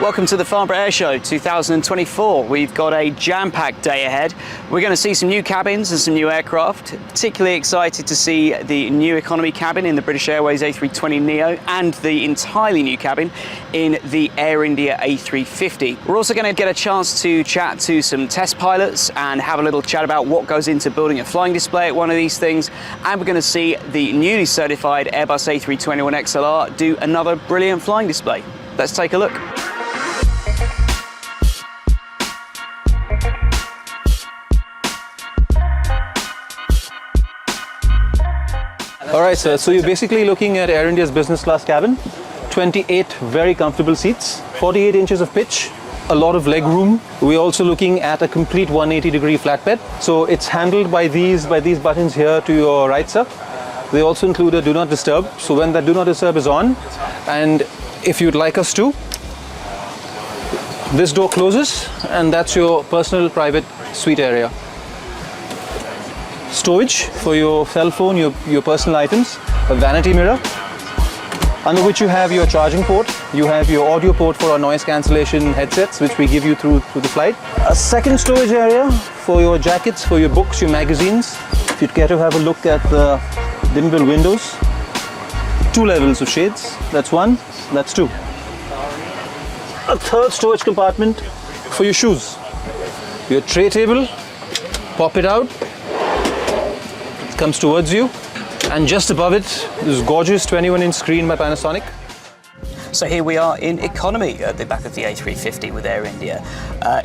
Welcome to the Farnborough Airshow 2024. We've got a jam-packed day ahead. We're going to see some new cabins and some new aircraft. Particularly excited to see the new economy cabin in the British Airways A320neo and the entirely new cabin in the Air India A350. We're also going to get a chance to chat to some test pilots and have a little chat about what goes into building a flying display at one of these things. And we're going to see the newly certified Airbus A321XLR do another brilliant flying display. Let's take a look. All right, sir. So you're basically looking at Air India's business class cabin. 28 very comfortable seats, 48 inches of pitch, a lot of leg room. We're also looking at a complete 180-degree flatbed. So it's handled by these buttons here to your right, sir. They also include a do not disturb. So when that do not disturb is on, and if you'd like us to, this door closes, and that's your personal private suite area. Storage for your cell phone, your personal items, a vanity mirror, under which you have your charging port, you have your audio port for our noise cancellation headsets, which we give you through the flight. A second storage area for your jackets, for your books, your magazines. If you'd care to have a look at the dimmable windows. 2 levels of shades, that's 1, that's 2. A third storage compartment for your shoes. Your tray table, pop it out, comes towards you, and just above it, this gorgeous 21-inch screen by Panasonic. So here we are in economy at the back of the A350 with Air India.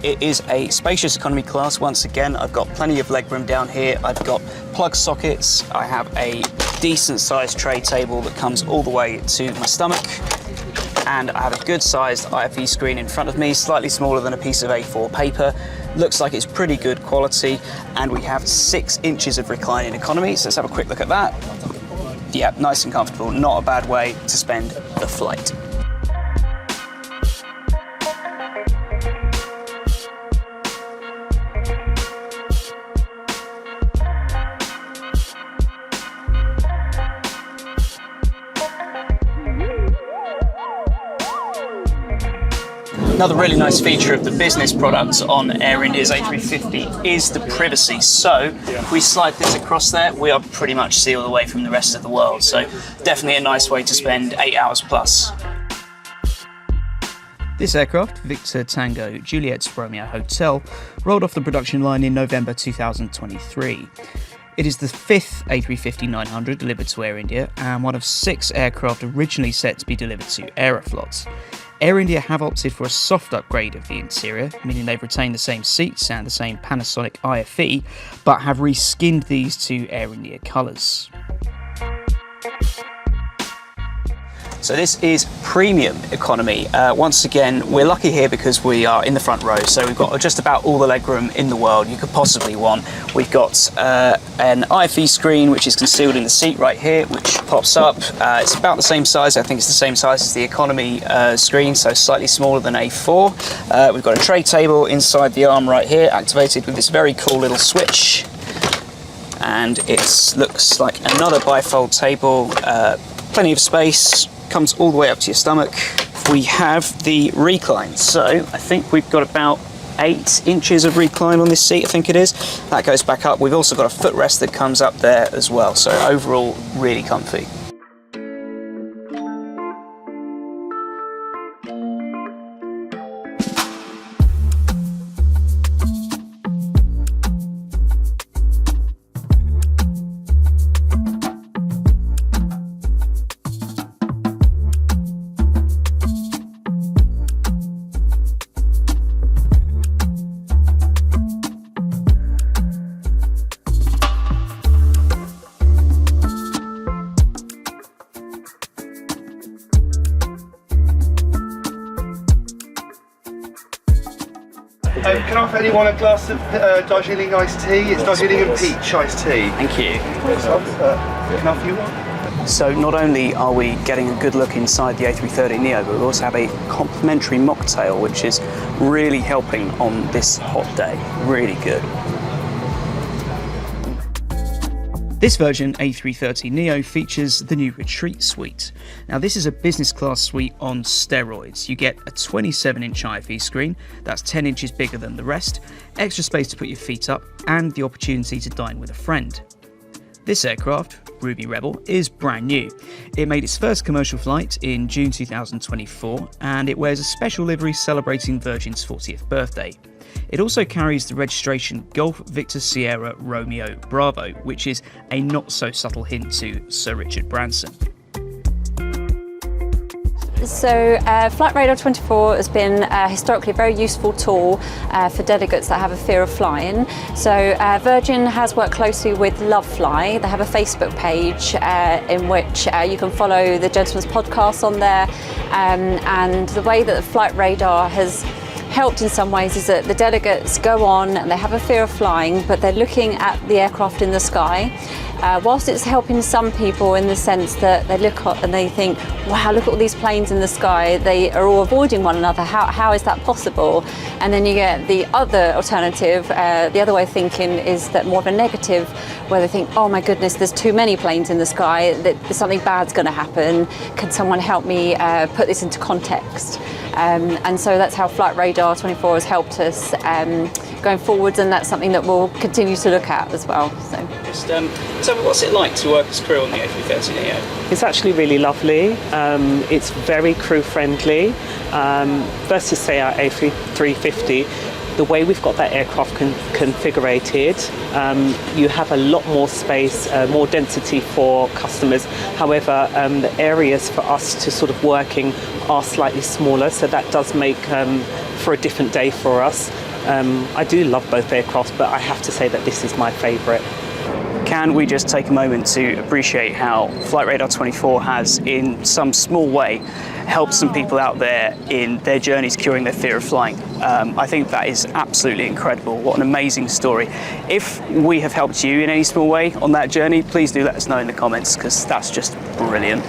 It is a spacious economy class. Once again, I've got plenty of legroom down here. I've got plug sockets. I have a decent sized tray table that comes all the way to my stomach. And I have a good sized IFE screen in front of me, slightly smaller than a piece of A4 paper. Looks like it's pretty good quality, and we have 6 inches of recline in economy, so let's have a quick look at that. Yeah, nice and comfortable, not a bad way to spend the flight. Another really nice feature of the business products on Air India's A350 is the privacy. So if we slide this across there, we are pretty much sealed away from the rest of the world. So definitely a nice way to spend 8 hours plus. This aircraft, Victor Tango Juliet Romeo Hotel, rolled off the production line in November 2023. It is the 5th A350-900 delivered to Air India and one of 6 aircraft originally set to be delivered to Aeroflot. Air India have opted for a soft upgrade of the interior, meaning they've retained the same seats and the same Panasonic IFE, but have reskinned these to Air India colours. So this is premium economy. Once again, we're lucky here because we are in the front row, so we've got just about all the legroom in the world you could possibly want. We've got an IFE screen which is concealed in the seat right here, which pops up. It's about the same size. I think it's the same size as the economy screen, so slightly smaller than A4. We've got a tray table inside the arm right here, activated with this very cool little switch. And it looks like another bifold table, plenty of space. Comes all the way up to your stomach. We have the recline, so I think we've got about 8 inches of recline on this seat, I think it is. That goes back up. We've also got a footrest that comes up there as well, so overall really comfy. Can I offer anyone a glass of Darjeeling iced tea? It's Darjeeling and peach iced tea. Thank you. Can I offer you one? So not only are we getting a good look inside the A330neo, but we also have a complimentary mocktail, which is really helping on this hot day. Really good. This version, A330neo, features the new Retreat Suite. Now this is a business class suite on steroids. You get a 27-inch IFE screen, that's 10 inches bigger than the rest, extra space to put your feet up, and the opportunity to dine with a friend. This aircraft, Ruby Rebel, is brand new. It made its first commercial flight in June 2024, and it wears a special livery celebrating Virgin's 40th birthday. It also carries the registration Golf Victor Sierra Romeo Bravo, which is a not so subtle hint to Sir Richard Branson. So Flight Radar 24 has been historically a very useful tool for delegates that have a fear of flying. So Virgin has worked closely with Love Fly. They have a Facebook page in which you can follow the gentleman's podcast on there. And the way that the Flight Radar has helped in some ways is that the delegates go on and they have a fear of flying, but they're looking at the aircraft in the sky. Whilst it's helping some people in the sense that they look up and they think, wow, look at all these planes in the sky, they are all avoiding one another, how is that possible? And then you get the other alternative, the other way of thinking is that more of a negative, where they think, oh my goodness, there's too many planes in the sky, that something bad's going to happen, can someone help me put this into context? And so that's how Flight Radar 24 has helped us going forwards, and that's something that we'll continue to look at as well. Just tell me, what's it like to work as crew on the A330neo? It's actually really lovely. It's very crew friendly. Versus say our A350, the way we've got that aircraft configured, you have a lot more space, more density for customers. However, the areas for us to sort of working are slightly smaller, so that does make for a different day for us. I do love both aircraft, but I have to say that this is my favourite. Can we just take a moment to appreciate how Flight Radar 24 has, in some small way, helped some people out there in their journeys curing their fear of flying? I think that is absolutely incredible. What an amazing story. If we have helped you in any small way on that journey, please do let us know in the comments, because that's just brilliant.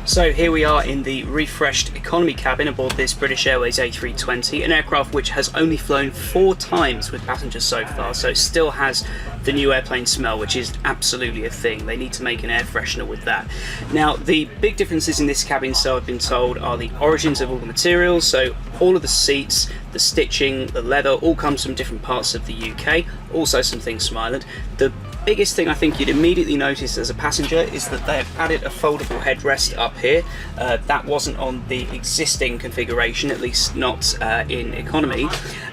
So here we are in the refreshed economy cabin aboard this British Airways A320, an aircraft which has only flown 4 times with passengers so far, so it still has the new airplane smell, which is absolutely a thing. They need to make an air freshener with that. Now, the big differences in this cabin, so I've been told, are the origins of all the materials. So all of the seats, the stitching, the leather, all comes from different parts of the UK, also some things from Ireland. The biggest thing I think you'd immediately notice as a passenger is that they have added a foldable headrest up here. That wasn't on the existing configuration, at least not in economy.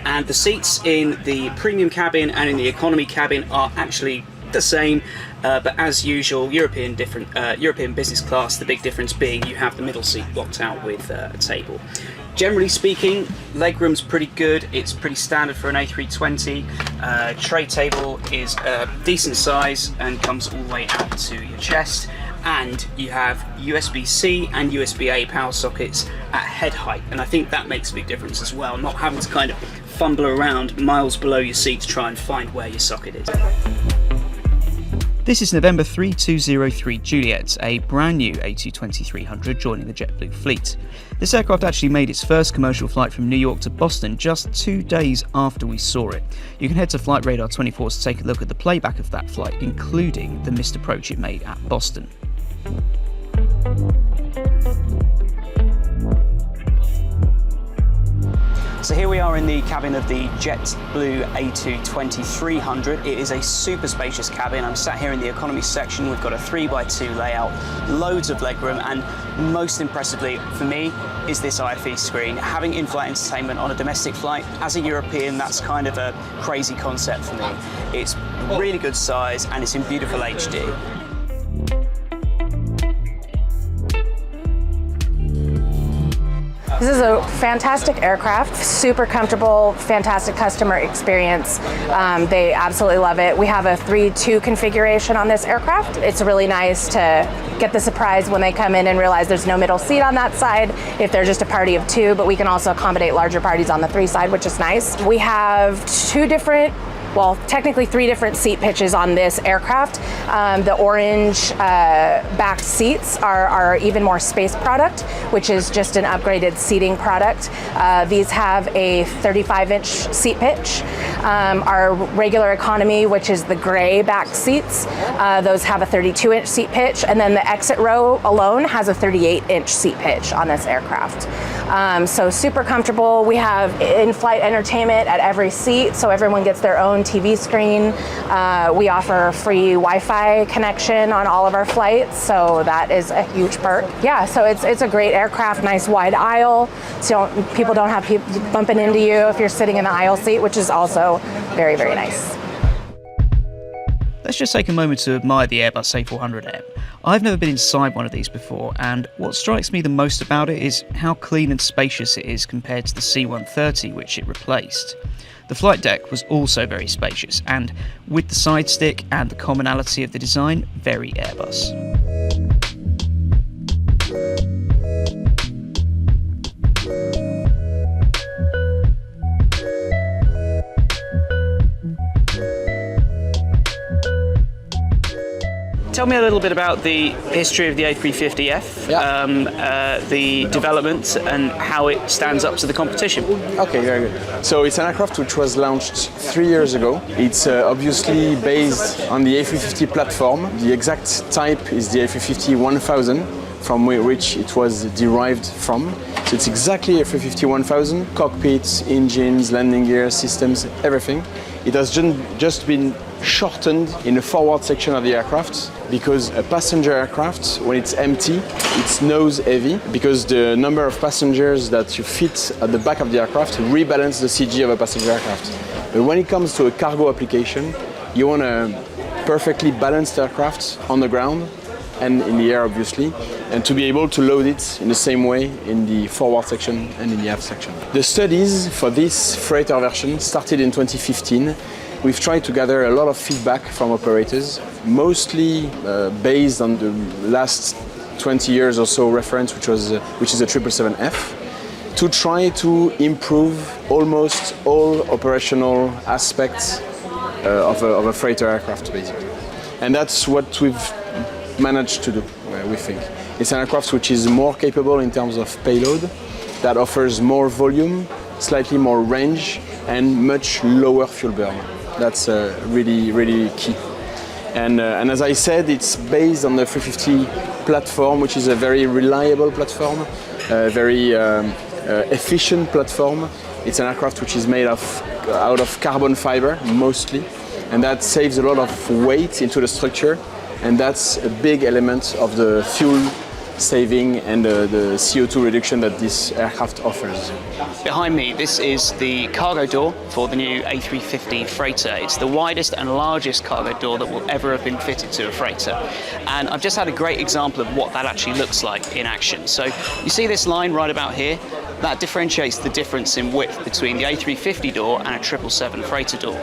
And the seats in the premium cabin and in the economy cabin are actually the same, but as usual, European business class, the big difference being you have the middle seat blocked out with a table. Generally speaking, legroom's pretty good. It's pretty standard for an A320. Tray table is a decent size and comes all the way out to your chest. And you have USB-C and USB-A power sockets at head height. And I think that makes a big difference as well, not having to kind of fumble around miles below your seat to try and find where your socket is. This is November 3203 Juliet, a brand new A220-300 joining the JetBlue fleet. This aircraft actually made its first commercial flight from New York to Boston just 2 days after we saw it. You can head to Flight Radar 24 to take a look at the playback of that flight, including the missed approach it made at Boston. So here we are in the cabin of the JetBlue A220-300. It is a super spacious cabin. I'm sat here in the economy section. We've got a 3x2 layout, loads of legroom, and most impressively for me is this IFE screen. Having in-flight entertainment on a domestic flight, as a European, that's kind of a crazy concept for me. It's really good size and it's in beautiful HD. This is a fantastic aircraft, super comfortable, fantastic customer experience. They absolutely love it. We have a 3-2 configuration on this aircraft. It's really nice to get the surprise when they come in and realize there's no middle seat on that side if they're just a party of 2, but we can also accommodate larger parties on the 3 side, which is nice. We have 2 different well, technically 3 different seat pitches on this aircraft. The orange backed seats are even more space product, which is just an upgraded seating product. These have a 35-inch seat pitch. Our regular economy, which is the gray backed seats, those have a 32-inch seat pitch, and then the exit row alone has a 38-inch seat pitch on this aircraft. So super comfortable. We have in-flight entertainment at every seat, so everyone gets their own TV screen. We offer free Wi-Fi connection on all of our flights, so that is a huge perk. Yeah, so it's a great aircraft, nice wide aisle, so people don't have people bumping into you if you're sitting in the aisle seat, which is also very, very nice. Let's just take a moment to admire the Airbus A400M. I've never been inside one of these before, and what strikes me the most about it is how clean and spacious it is compared to the C-130 which it replaced. The flight deck was also very spacious, and with the side stick and the commonality of the design, very Airbus. Tell me a little bit about the history of the A350F, the development and how it stands up to the competition. Okay, very good. So it's an aircraft which was launched 3 years ago. It's obviously based on the A350 platform. The exact type is the A350-1000, from which it was derived from. So it's exactly A350-1000, cockpits, engines, landing gear, systems, everything. It has just been shortened in the forward section of the aircraft because a passenger aircraft, when it's empty, it's nose heavy because the number of passengers that you fit at the back of the aircraft rebalance the CG of a passenger aircraft. But when it comes to a cargo application, you want a perfectly balanced aircraft on the ground and in the air, obviously, and to be able to load it in the same way in the forward section and in the aft section. The studies for this freighter version started in 2015. We've tried to gather a lot of feedback from operators, mostly based on the last 20 years or so reference, which is a 777F, to try to improve almost all operational aspects of a freighter aircraft, basically. And that's what we've managed to do, we think. It's an aircraft which is more capable in terms of payload, that offers more volume, slightly more range, and much lower fuel burn. That's really, really key. And as I said, it's based on the 350 platform, which is a very reliable platform, a very efficient platform. It's an aircraft which is made out of carbon fiber, mostly, and that saves a lot of weight into the structure, and that's a big element of the fuel saving and the CO2 reduction that this aircraft offers. Behind me, this is the cargo door for the new A350 freighter. It's the widest and largest cargo door that will ever have been fitted to a freighter. And I've just had a great example of what that actually looks like in action. So you see this line right about here? That differentiates the difference in width between the A350 door and a 777 freighter door.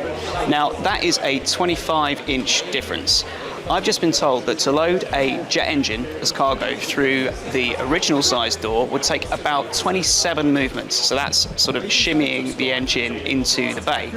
Now, that is a 25-inch difference. I've just been told that to load a jet engine as cargo through the original size door would take about 27 movements. So that's sort of shimmying the engine into the bay.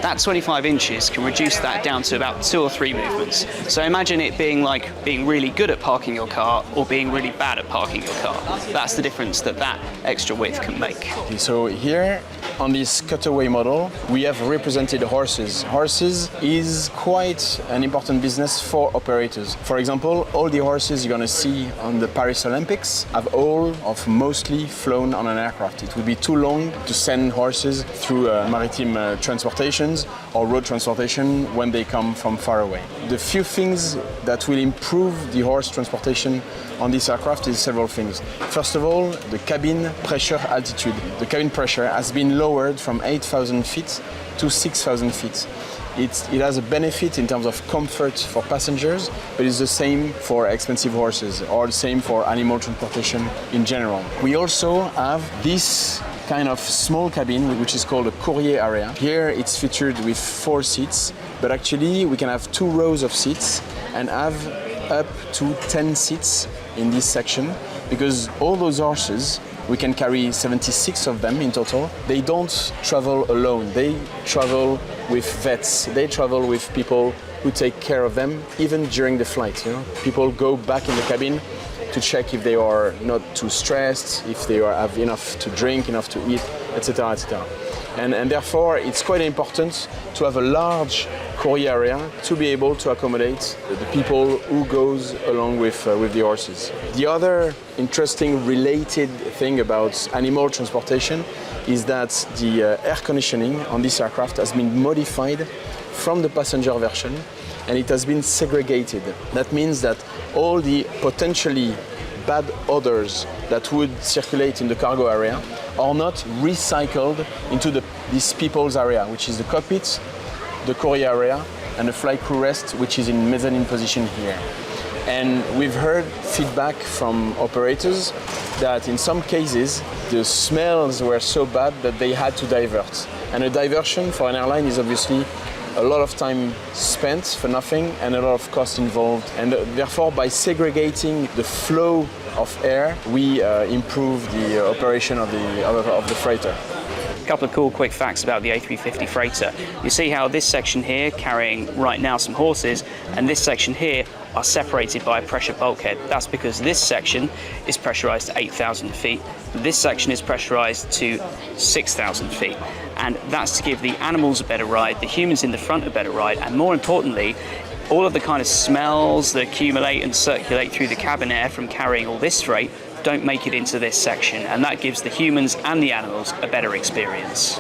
That 25 inches can reduce that down to about 2 or 3 movements. So imagine it being like being really good at parking your car or being really bad at parking your car. That's the difference that extra width can make. So here on this cutaway model, we have represented horses. Horses is quite an important business for operators. For example, all the horses you're going to see on the Paris Olympics have all of mostly flown on an aircraft. It would be too long to send horses through maritime transportations or road transportation when they come from far away. The few things that will improve the horse transportation on this aircraft is several things. First of all, the cabin pressure altitude. The cabin pressure has been lowered from 8,000 feet to 6,000 feet. It has a benefit in terms of comfort for passengers, but it's the same for expensive horses or the same for animal transportation in general. We also have this kind of small cabin, which is called a courier area. Here it's featured with 4 seats, but actually we can have 2 rows of seats and have up to 10 seats in this section, because all those horses We can carry 76 of them in total. They don't travel alone. They travel with vets. They travel with people who take care of them, even during the flight. People go back in the cabin to check if they are not too stressed, if they have enough to drink, enough to eat, etc., etc. And therefore, it's quite important to have a large courier area to be able to accommodate the people who goes along with the horses. The other interesting related thing about animal transportation is that the air conditioning on this aircraft has been modified from the passenger version, and it has been segregated. That means that all the potentially bad odors that would circulate in the cargo area are not recycled into this people's area, which is the cockpit, the courier area, and the flight crew rest, which is in mezzanine position here. And we've heard feedback from operators that in some cases the smells were so bad that they had to divert. And a diversion for an airline is obviously a lot of time spent for nothing and a lot of cost involved. And therefore, by segregating the flow of air, we improve the operation of the freighter. A couple of cool quick facts about the A350 freighter. You see how this section here, carrying right now some horses, and this section here are separated by a pressure bulkhead. That's because this section is pressurized to 8,000 feet. This section is pressurized to 6,000 feet. And that's to give the animals a better ride, the humans in the front a better ride, and more importantly, all of the kind of smells that accumulate and circulate through the cabin air from carrying all this freight don't make it into this section, and that gives the humans and the animals a better experience.